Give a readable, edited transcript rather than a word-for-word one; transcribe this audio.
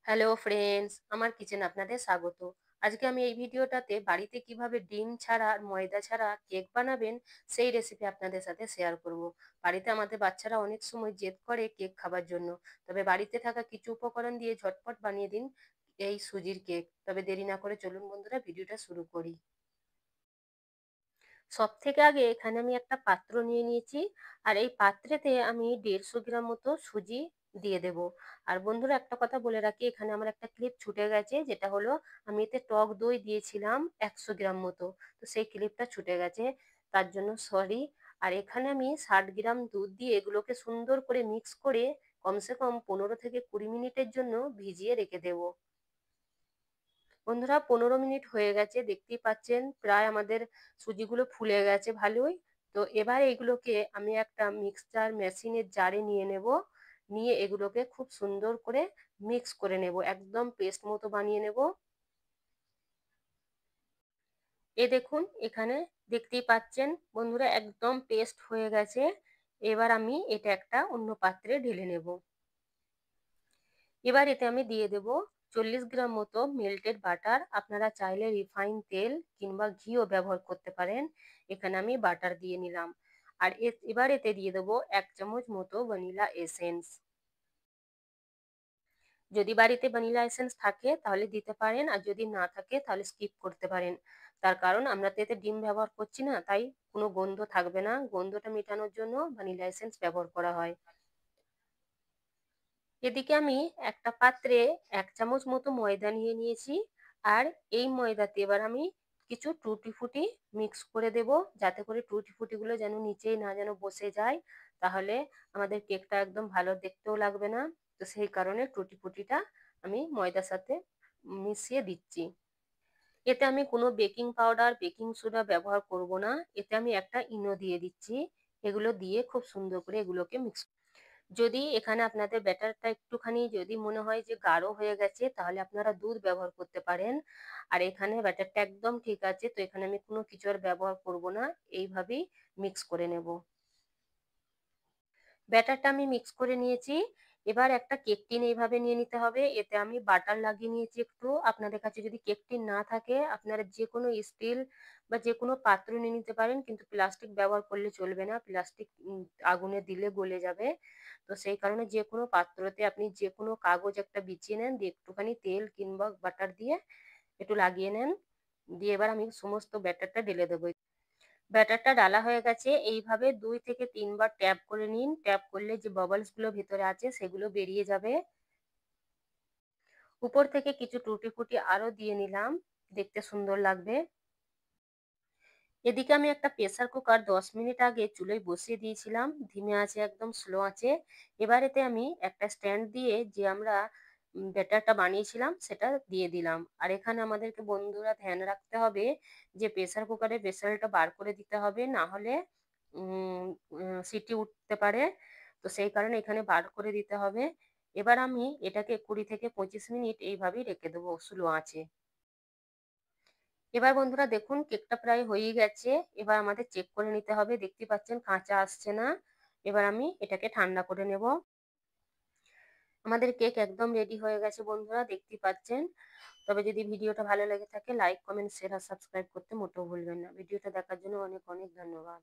Hello friends, আমার kitchen আপনাদের স্বাগত। আজকে আমি এই ভিডিওটাতে বাড়িতে কিভাবে ডিম ছাড়া আর ময়দা ছাড়া কেক বানাবেন সেই রেসিপি আপনাদের সাথে শেয়ার করব। বাড়িতে আমাদের বাচ্চারা অনেক সময় জেদ করে কেক খাবার জন্য, তবে বাড়িতে থাকা কিছু উপকরণ দিয়ে ঝটপট বানিয়ে দিন এই সুজির কেক। তবে দেরি না করে চলুন বন্ধুরা, ভিডিওটা শুরু করি। সব থেকে আগে এখানে আমি একটা পাত্র নিয়ে নিয়েছি, আর এই পাত্রেতে আমি 150 গ্রাম মতো সুজি দিয়ে দেব। আর বন্ধুরা, একটা কথা বলে রাখি, এখানে আমার একটা ক্লিপ ছুটে গেছে, যেটা হলো আমি এতে টক দই দিয়েছিলাম 100 গ্রাম মতো, তো সেই ক্লিপটা ছুটে গেছে, তার জন্য সরি। আর এখানে আমি 60 গ্রাম দুধ দিয়ে এগুলোকে সুন্দর করে মিক্স করে কমসে কম 15 থেকে 20 মিনিটের জন্য ভিজিয়ে রেখে দেবো। বন্ধুরা, 15 মিনিট হয়ে গেছে, দেখতেই পাচ্ছেন প্রায় আমাদের সুজিগুলো ফুলে গেছে ভালোই। তো এবার এগুলোকে আমি একটা মিক্সচার মেশিনের জারে নিয়ে নেব, নিয়ে এগুলোকে খুব সুন্দর করে মিক্স করে নেব, একদম পেস্ট মতো বানিয়ে নেব। এ দেখুন, এখানে দেখতেই পাচ্ছেন বন্ধুরা, একদম পেস্ট হয়ে গেছে। এবার আমি এটা একটা অন্য পাত্রে ঢেলে নেব। এবার এতে আমি দিয়ে দেব 40 গ্রাম মতো মেল্টেড বাটার। আপনারা চাইলে রিফাইন তেল কিংবা ঘিও ব্যবহার করতে পারেন। এখানে আমি বাটার দিয়ে নিলাম। আর এবার এতে দিয়ে দেবো 1 চামচ মতো ভ্যানিলা এসেন্স। যদি বাড়িতে ভ্যানিলা এসেন্স থাকে তাহলে দিতে পারেন, আর যদি না থাকে তাহলে স্কিপ করতে পারেন। তার কারণ আমরা তো এতে ডিম ব্যবহার করছি না, তাই কোনো গন্ধ থাকবে না। গন্ধটা মেটানোর জন্য ভ্যানিলা এসেন্স ব্যবহার করা হয়। এদিকে আমি একটা পাত্রে 1 চামচ মতো ময়দা নিয়ে নিয়েছি, আর এই ময়দাতে এবার আমি কিছু টুটি ফুটি মিক্স করে দেব, যাতে করে টুটি ফুটিগুলো যেন নিচেই না যেন বসে যায়, তাহলে আমাদের কেকটা একদম ভালো দেখতেও লাগবে না। তো সেই কারণে টুটি ফুটিটা আমি ময়দার সাথে মিশিয়ে দিচ্ছি। এতে আমি কোনো বেকিং পাউডার বেকিং সোডা ব্যবহার করব না, এতে আমি একটা ইনো দিয়ে দিচ্ছি। এগুলো দিয়ে খুব সুন্দর করে এগুলোকে মিক্স। যদি এখানে আপনাদের ব্যাটারটা একটুখানি যদি মনে হয় যে গাঢ় হয়ে গেছে, তাহলে আপনারা দুধ ব্যবহার করতে পারেন। আর এখানে ব্যাটারটা একদম ঠিক আছে, তো এখানে আমি কোনো কিছু আর ব্যবহার করব না, এইভাবেই মিক্স করে নেব। ব্যাটারটা আমি মিক্স করে নিয়েছি। এবার একটা কেক টিন এইভাবে নিয়ে নিতে হবে, এতে আমি বাটার লাগিয়ে নিয়েছি একটু। আপনাদের কাছে যদি কেক টিন না থাকে, আপনারা যে কোনো স্টিল বা যে কোনো পাত্র নিয়ে নিতে পারেন, কিন্তু প্লাস্টিক ব্যবহার করলে চলবে না, প্লাস্টিক আগুনে দিলে গলে যাবে। তো সেই কারণে যে কোনো পাত্রতে আপনি যে কোনো কাগজ একটা বিছিয়ে নেন, দিয়ে একটুখানি তেল কিংবা বাটার দিয়ে একটু লাগিয়ে নেন, দিয়ে এবার আমি সমস্ত ব্যাটারটা ঢেলে দেবো। ব্যাটারটা ডালা হয়ে গেছে, এইভাবে 2 থেকে 3 বার ট্যাপ করে নিন। ট্যাপ করলে যে বাবলস গুলো ভেতরে আছে সেগুলো বেরিয়ে যাবে। উপর থেকে কিছু টুটি ফুটি আরো দিয়ে নিলাম, দেখতে সুন্দর লাগবে। এদিকে আমি একটা প্রেসার কুকার 10 মিনিট আগে চুলোয় বসিয়ে দিয়েছিলাম, ধিমে আছে একদম স্লো আছে। এবার এতে আমি একটা স্ট্যান্ড দিয়ে যে আমরা ব্যাটারটা বানিয়েছিলাম সেটা দিয়ে দিলাম। আর এখানে আমাদেরকে বন্ধুরা ধ্যান রাখতে হবে যে প্রেসার কুকারের ভেসেলটা বার করে দিতে হবে, না হলে সিটি উঠতে পারে। তো সেই কারণে এখানে বার করে দিতে হবে। এবার আমি এটাকে 20 থেকে 25 মিনিট এইভাবেই রেখে দেবো স্লো আঁচে। এবার বন্ধুরা দেখুন, কেকটা প্রায় হয়েই গেছে। এবার আমাদের চেক করে নিতে হবে, দেখতে পাচ্ছেন কাঁচা আসছে না। এবার আমি এটাকে ঠান্ডা করে নেব। আমাদের কেক একদম রেডি হয়ে গেছে বন্ধুরা, দেখতে পাচ্ছেন। তবে যদি ভিডিওটা ভালো লেগে থাকে, লাইক কমেন্ট শেয়ার আর সাবস্ক্রাইব করতে মোটেও ভুলবেন না। ভিডিওটা দেখার জন্য অনেক অনেক ধন্যবাদ।